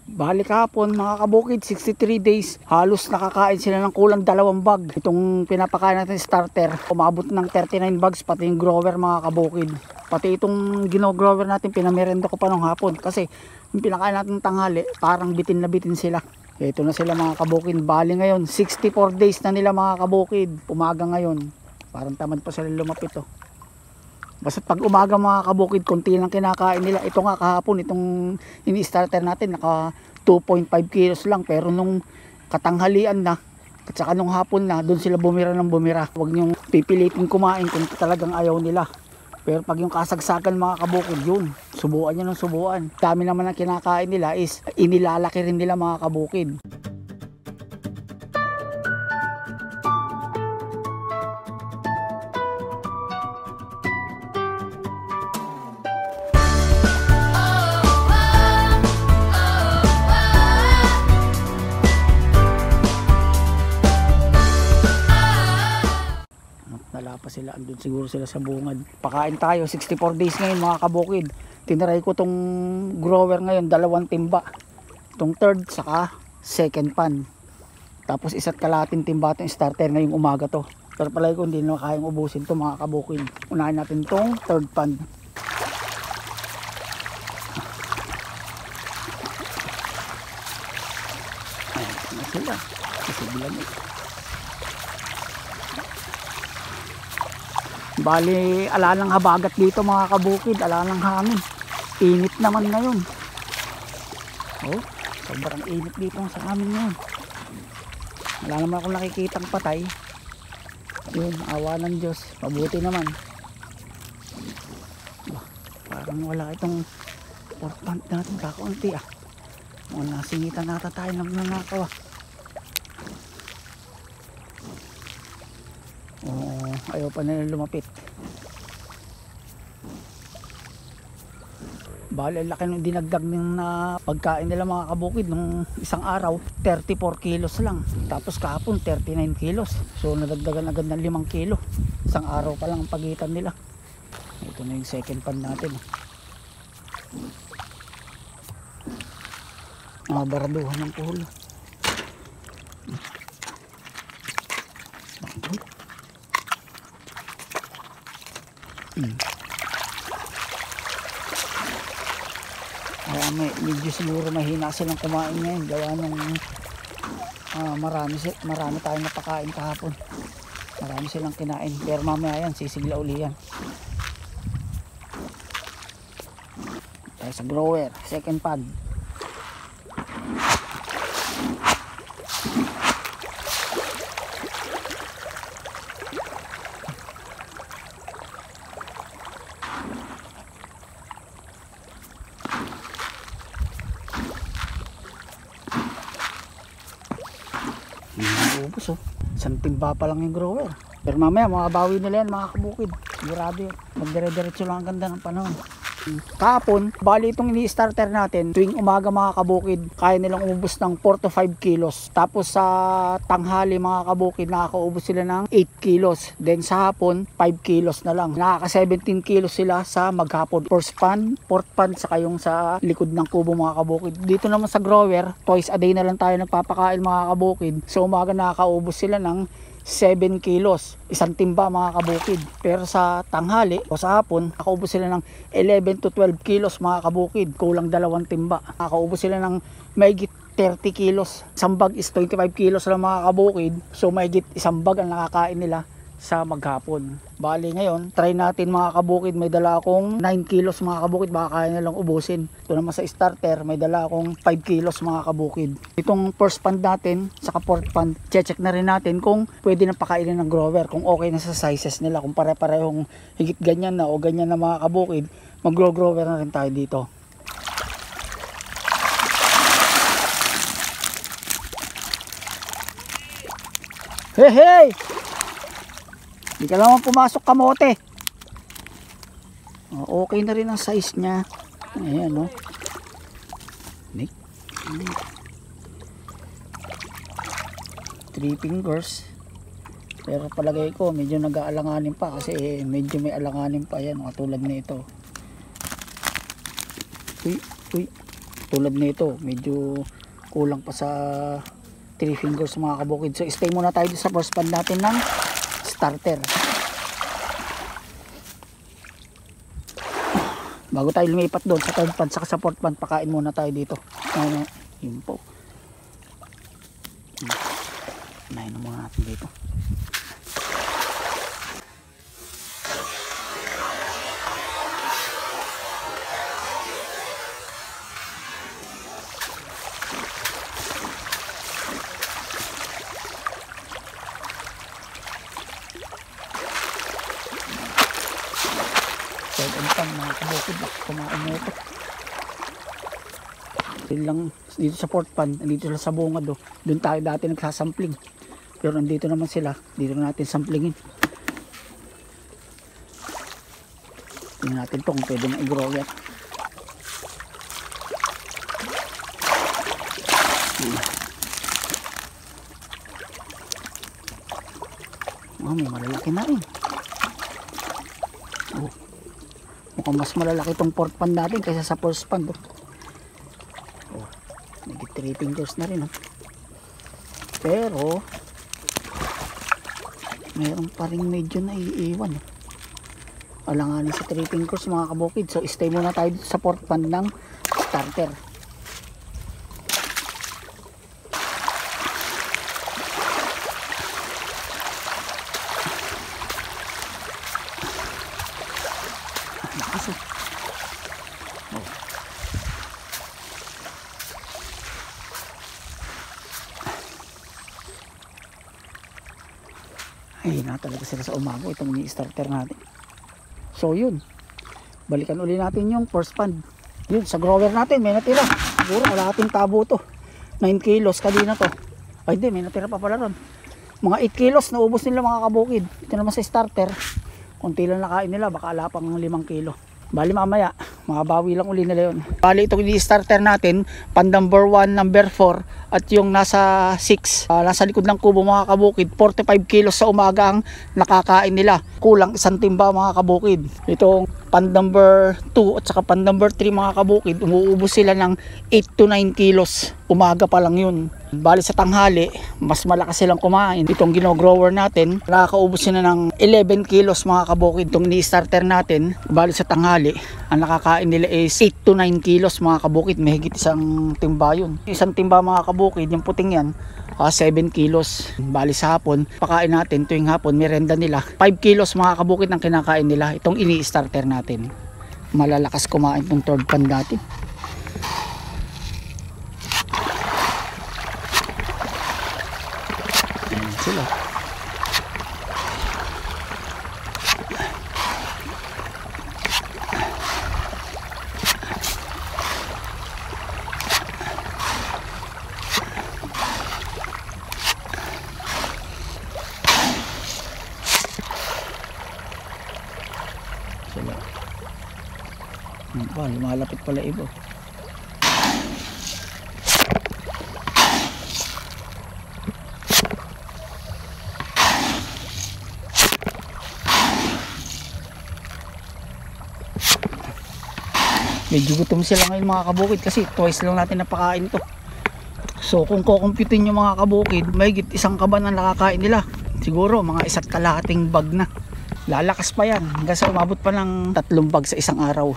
Balik hapon mga kabukid, 63 days, halos nakakain sila ng kulang 2 bag. Itong pinapakain natin starter, umabot ng 39 bags, pati yung grower mga kabukid. Pati itong gino-grower natin, pinamerenda ko pa nung hapon. Kasi yung pinakain natin tanghali, parang bitin na bitin sila. Ito na sila mga kabukid. Bali ngayon, 64 days na nila mga kabukid. Umaga ngayon, parang tamad pa sila lumapit oh. Basta pag umaga mga kabukid, konti lang kinakain nila. Ito nga kahapon, itong ini-starter natin, naka 2.5 kilos lang. Pero nung katanghalian na, at saka nung hapon na, doon sila bumira ng bumira. Huwag niyong pipilitin kumain kung talagang ayaw nila. Pero pag yung kasagsagan mga kabukid, yun, subuan nyo ng subuan. Dami naman ang kinakain nila is inilalaki rin nila mga kabukid. Pa sila, andun siguro sila sa bungad. Pakain tayo, 64 days ngayon mga kabukid. Tinaray ko tong grower ngayon, 2 timba. Itong third, saka second pan. Tapos isa't kalating timba itong starter ngayong umaga to. Pero palagi ko hindi na kayang ubusin to mga kabukid. Unahin natin tong third pan. Ayan na sila. Kasi bilang bali, alanang habagat dito mga kabukid, alanang hangin. Init naman ngayon. Oh, sobrang init dito sa amin ngayon. Wala naman akong nakikitang patay. Yun, awa ng Diyos. Mabuti naman. Bah, parang wala itong portant natin kakaunti ah. Mukhang nasingitan nata tayo ng nanakaw ah. Ayaw pa nila lumapit. Bali, laki nung dinagdag ng pagkain nila mga kabukid nung isang araw, 34 kilos lang. Tapos kahapon 39 kilos. So nadagdagan agad ng 5 kilo. Isang araw pa lang ang pagitan nila. Ito na yung second pan natin. Baraduhan ng pulo. Medyo siguro mahina silang kumain ngayon gawa ng marami tayong napakain kahapon. Marami silang kinain, pero mamaya yan sisigla uli yan. Tayo sa grower, second pad. Ubus oh. Isang timba pa lang yung grower. Pero mamaya makabawi nila yan mga kabukid. Sigurado yun. Magdire-diretso lang ang ganda ng panahon. Kahapon, bali itong ini-starter natin, tuwing umaga mga kabukid, kaya nilang umubos ng 4 to 5 kilos. Tapos sa tanghali mga kabukid, nakakaubos sila ng 8 kilos. Then sa hapon, 5 kilos na lang. Nakaka 17 kilos sila sa maghapon. First pan, fourth pan, saka yung sa likod ng kubo mga kabukid. Dito naman sa grower, twice a day na lang tayo nagpapakain mga kabukid. Sa umaga nakakaubos sila ng 7 kilos, isang timba mga kabukid. Pero sa tanghali o sa hapon, nakaubos sila ng 11 to 12 kilos mga kabukid. Kulang 2 timba. Nakaubos sila ng mahigit 30 kilos. Isang bag is 25 kilos lang mga kabukid. So mahigit isang bag ang nakakain nila sa maghapon. Bali ngayon, try natin mga kabukid. May dala akong 9 kilos mga kabukid. Baka kaya nilang ubusin. Ito naman sa starter, may dala akong 5 kilos mga kabukid. Itong first pan natin, saka fourth pan, check na rin natin kung pwede na pakainin ng grower. Kung okay na sa sizes nila. Kung pare-parehong higit ganyan na o ganyan na mga kabukid, mag-grower na rin tayo dito. Hey hey! Hindi ka naman pumasok kamote. Okay na rin ang size niya. Ayan o. Nick. 3 fingers. Pero palagay ko medyo nag-aalanganin pa kasi medyo may alanganin pa yan. Katulad na ito. Uy, uy. Tulad nito, medyo kulang pa sa 3 fingers mga kabukid. So stay muna tayo sa first pan natin ng starter. Bago tayo lumipat doon sa third pan saka sa fourth pan, pakain muna tayo dito. Yun po. Unahin na muna natin dito. Mga kabukid, kumain na ito. Yun lang dito sa fourth pan, dito lang sa bungad oh. Doon tayo dati nagsasampling, pero nandito naman sila, dito na natin samplingin. Tingnan natin to kung pwede na i-grow yan. May malalaki na rin. Mukhang mas malalaki itong fourth pan natin kaysa sa first pan. Nagit 3 fingers na rin. Pero meron pa rin medyo naiiwan. Alanganin sa 3 fingers mga kabukid. So stay muna tayo dito sa fourth pan ng starter. Ay na talaga sila sa umaga itong i-starter natin. So yun, balikan uli natin yung first pan. Yun, sa grower natin may natira. Siguro kalahating tabo to, 9 kilos kanina to. Ay di, may natira pa pala ron. Mga 8 kilos na ubos nila mga kabukid. Ito naman sa starter, konti lang nakain nila, baka ala pang 5 kilo. Bali mamaya, makabawi lang uli nila yun. Bali itong i-starter natin, pan number 1, number 4, at yung nasa 6, nasa likod ng kubo mga kabukid, 45 kilos sa umaga ang nakakain nila. Kulang isang timba mga kabukid. Itong pan number 2 at saka pan number 3 mga kabukid, umuubos sila ng 8 to 9 kilos. Umaga pa lang yun. Bali sa tanghali, mas malakas silang kumain. Itong gino-grower natin, nakakaubos sila ng 11 kilos mga kabukid. Itong ni-starter natin, bali sa tanghali, ang nakakain nila is 8 to 9 kilos mga kabukid. May higit isang timba yun. Isang timba mga kabukid, yung puting yan, 7 kilos. Bali sa hapon, pakain natin tuwing hapon, merenda nila 5 kilos mga kabukid ang kinakain nila. Itong ini-starter natin, malalakas kumain itong third pan natin. Sila. Lumalapit pala iba. Medyo gutom sila ngayon mga kabukid kasi twice lang natin napakain to. So kung kukumputin yung mga kabukid, may higit isang kaban ang nakakain nila. Siguro mga 1 kalahating bag na. Lalakas pa yan hanggang sa umabot pa ng 3 bag sa isang araw.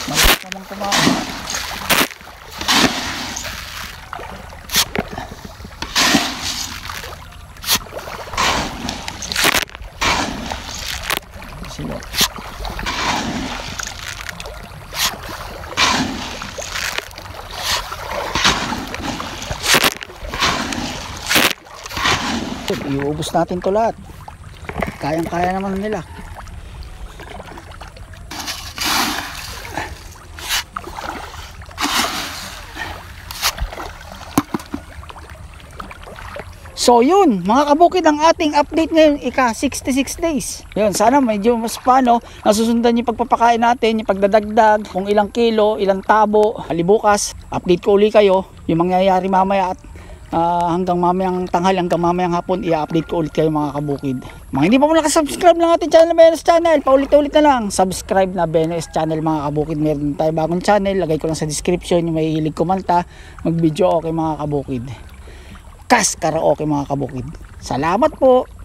Malakas naman kumain. Sila. Iubos natin to lahat. Kayang-kaya naman nila. So yun mga kabukid, ang ating update ngayon, ika 66 days. Yun, sana medyo mas paano nasusundan yung pagpapakain natin, yung pagdadagdag, kung ilang kilo, ilang tabo. Bukas update ko uli kayo yung mangyayari mamaya at hanggang mamayang tanghali, hanggang mamayang hapon, i-update ko ulit kayo mga kabukid. Mga hindi pa mo nakasubscribe ng ating channel, BNS Channel, paulit-ulit na lang, subscribe na BNS Channel mga kabukid. Meron tayo bagong channel, lagay ko lang sa description, yung may hilig kumanta, mag video okay mga kabukid. Kas karaoke mga kabukid. Salamat po.